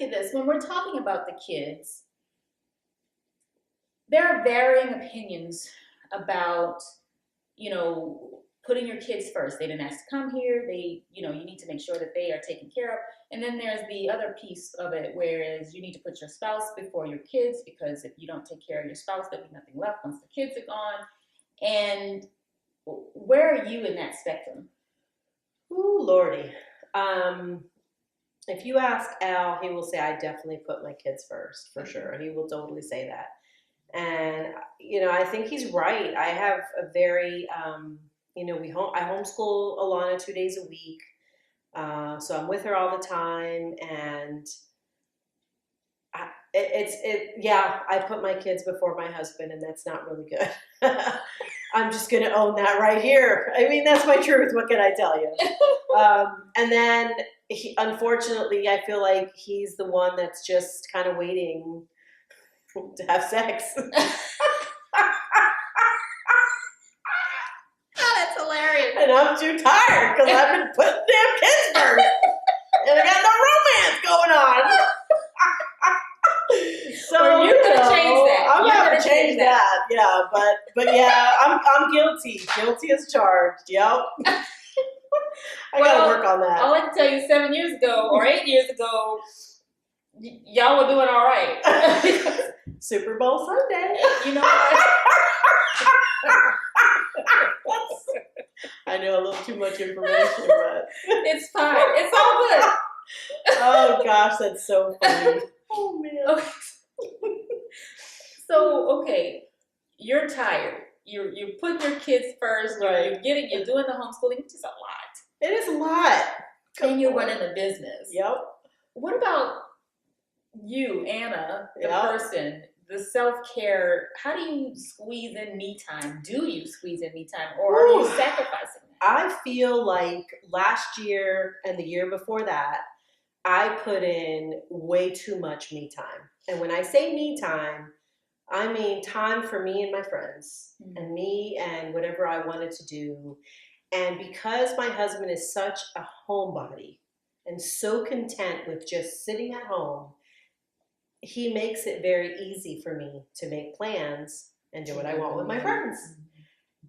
you this. When we're talking about the kids, there are varying opinions about, putting your kids first. They didn't ask to come here. You need to make sure that they are taken care of. And then there's the other piece of it, whereas you need to put your spouse before your kids, because if you don't take care of your spouse, there'll be nothing left once the kids are gone. And where are you in that spectrum? Ooh, Lordy. If you ask Al, he will say, I definitely put my kids first, for sure. He will totally say that. And, I think he's right. I have a very, I homeschool Alana 2 days a week. So I'm with her all the time. And I put my kids before my husband, and that's not really good. I'm just going to own that right here. I mean, that's my truth. What can I tell you? And then, unfortunately, I feel like he's the one that's just kind of waiting to have sex. That's hilarious. And I'm too tired because I've been putting damn kids first. And I got no romance going on. So well, you're gonna change that. I'm gonna change that. Yeah, but yeah, I'm guilty. Guilty as charged. Yep. I gotta work on that. I like to tell you, 7 years ago or 8 years ago, y'all were doing all right. Super Bowl Sunday. You know what? I know a little too much information, but it's fine. It's all good. Oh gosh, that's so funny. Oh man. Okay. So, you're tired. You're putting your kids first. Right. You're doing the homeschooling, which is a lot. It is a lot. And you're running a business. Yep. What about you, Anna, the person, the self-care? How do you squeeze in me time? Do you squeeze in me time, or are you sacrificing that? I feel like last year and the year before that, I put in way too much me time. And when I say me time, I mean time for me and my friends, and me and whatever I wanted to do. And because my husband is such a homebody and so content with just sitting at home, he makes it very easy for me to make plans and do what I want with my friends.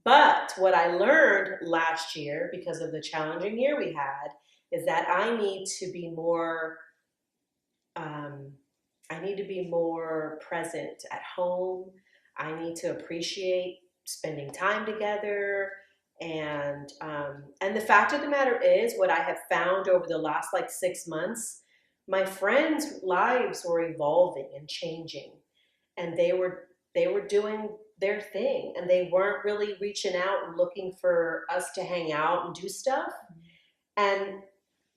But what I learned last year, because of the challenging year we had, is that I need to be more present at home. I need to appreciate spending time together. And the fact of the matter is, what I have found over the last 6 months, my friends' lives were evolving and changing, and they were doing their thing, and they weren't really reaching out and looking for us to hang out and do stuff. And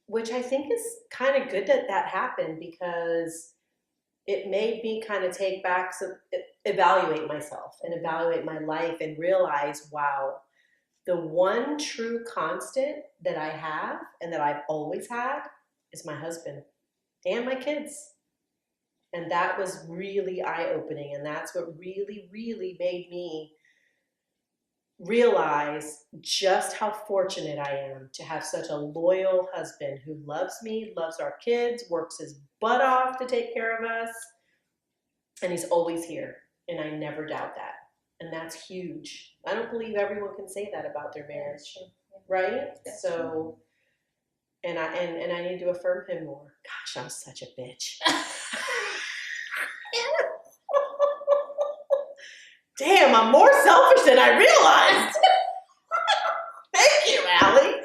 which I think is kind of good that happened, because it made me kind of evaluate myself and evaluate my life and realize, wow, the one true constant that I have and that I've always had is my husband and my kids. And that was really eye-opening. And that's what really, really made me realize just how fortunate I am to have such a loyal husband who loves me, loves our kids, works his butt off to take care of us. And he's always here. And I never doubt that. And that's huge. I don't believe everyone can say that about their marriage, right? That's so, true. And I need to affirm him more. Gosh, I'm such a bitch. Damn, I'm more selfish than I realized. Thank you, Allie.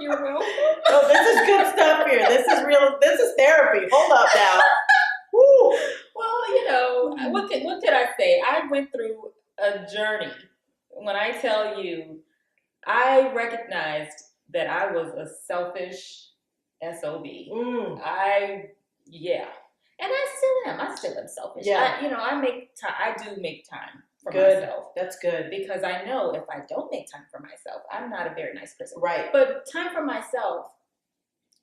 You're welcome. Oh, this is good stuff here. This is real. This is therapy. Hold up now. Woo. Well, what could I say? I went through a journey. When I tell you, I recognized that I was a selfish SOB. And I still am. I still am selfish. Yeah. I do make time for good. myself. That's good. Because I know if I don't make time for myself, I'm not a very nice person. Right. But time for myself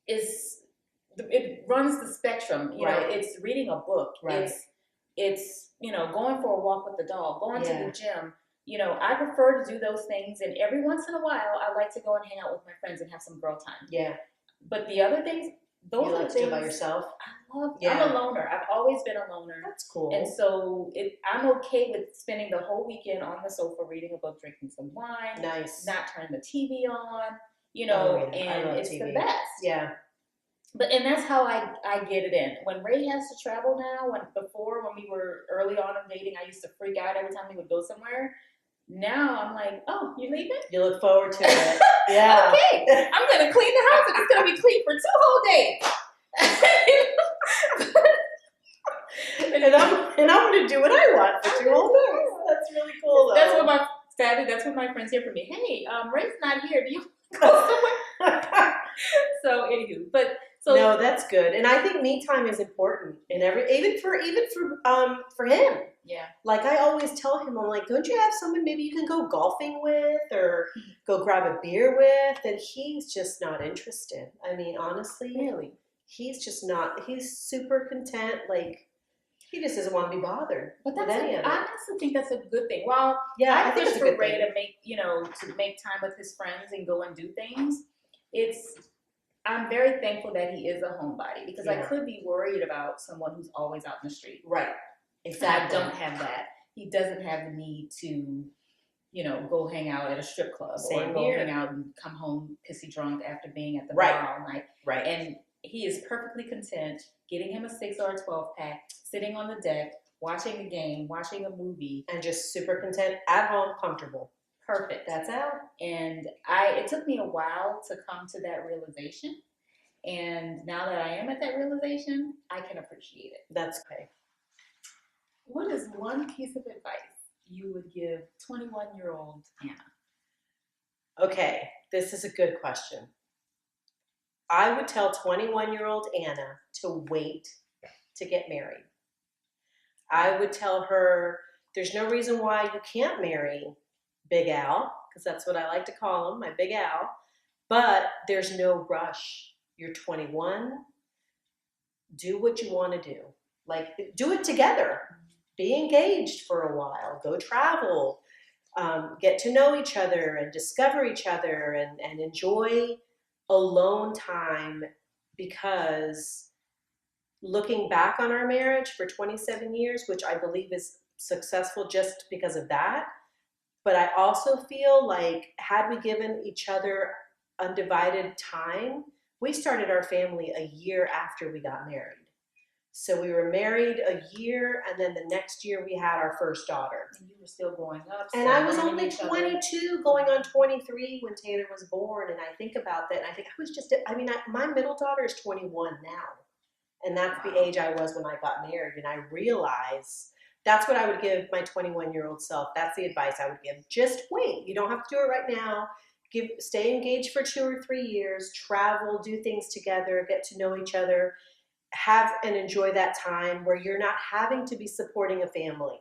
it runs the spectrum. You know, it's reading a book. Right. It's going for a walk with the dog, going to the gym. I prefer to do those things, and every once in a while, I like to go and hang out with my friends and have some girl time. Yeah. But the other things, those You are like to do it by things yourself? I love. I'm Yeah, a loner. I've always been a loner. that's And cool. so I'm okay with spending the whole weekend on the sofa reading a book, drinking some wine, Nice. not turning the TV on, Oh yeah, I and love it's the TV. best. Yeah. And that's how I get it in. When Ray has to travel now, when we were early on in dating, I used to freak out every time he would go somewhere. Now I'm like, oh, you leaving? You look forward to it. Yeah. Okay, I'm gonna clean the house and it's gonna be clean for 2 whole days. and I'm gonna do what I want for 2 whole days. That's really cool though. That's what my friends hear from me. Hey, Ray's not here. Do you go somewhere? So anywho, no, that's good, and I think me time is important in even for him. Yeah. Like I always tell him, I'm like, don't you have someone maybe you can go golfing with or go grab a beer with? And he's just not interested. I mean, honestly, Really, he's just not. He's super content. Like he just doesn't want to be bothered but with any of it. I honestly think that's a good thing. Well, Yeah, I I think push it's a for good Ray thing. to make time with his friends and go and do things. I'm very thankful that he is a homebody because I Yeah. could be worried about someone who's always out in the street. Right. Exactly. And I don't have that. He doesn't have the need to, go hang out at a strip club Same or go here. hang out and come home pissy drunk after being at the Right. bar all night. Right. And he is perfectly content getting him a 6 or a 12 pack, sitting on the deck, watching a game, watching a movie. And just super content at home, comfortable. Perfect. That's out. And it took me a while to come to that realization. And now that I am at that realization, I can appreciate it. That's okay. What is one piece of advice you would give 21-year-old Anna? Okay, this is a good question. I would tell 21-year-old Anna to wait to get married. I would tell her there's no reason why you can't marry Big Al, because that's what I like to call him, my Big Al, but there's no rush. You're 21. Do what you want to do. Like, do it together. Be engaged for a while. Go travel. Get to know each other and discover each other and enjoy alone time, because looking back on our marriage for 27 years, which I believe is successful just because of that, but I also feel like had we given each other undivided time, we started our family a year after we got married. So we were married a year, and then the next year we had our first daughter. And you were still growing up. And I was only 22, going on 23 when Taylor was born. And I think about that, and I think my middle daughter is 21 now. And that's the age I was when I got married. And I realize that's what I would give my 21-year-old self. That's the advice I would give. Just wait. You don't have to do it right now. Stay engaged for 2 or 3 years, travel, do things together, get to know each other, have and enjoy that time where you're not having to be supporting a family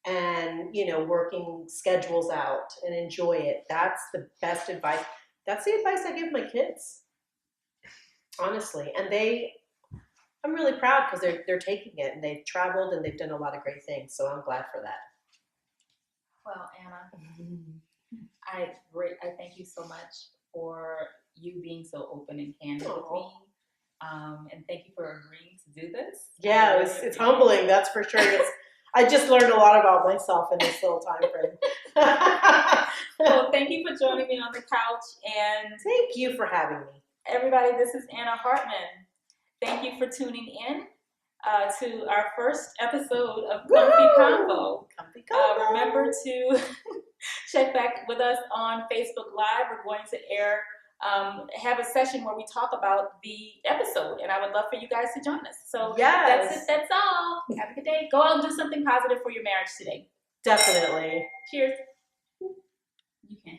and, working schedules out, and enjoy it. That's the best advice. That's the advice I give my kids, honestly. And I'm really proud because they're taking it, and they've traveled and they've done a lot of great things. So I'm glad for that. Well, Anna, I thank you so much for you being so open and candid with me. And thank you for agreeing to do this. Yeah, it's humbling, that's for sure. I just learned a lot about myself in this little time frame. Well, thank you for joining me on the couch. And thank you for having me. Everybody, this is Anna Hartman. Thank you for tuning in to our first episode of Convo. Remember to check back with us on Facebook Live. We're going to have a session where we talk about the episode, and I would love for you guys to join us. So yes. That's it. That's all. Have a good day. Go out and do something positive for your marriage today. Definitely. Cheers. You can.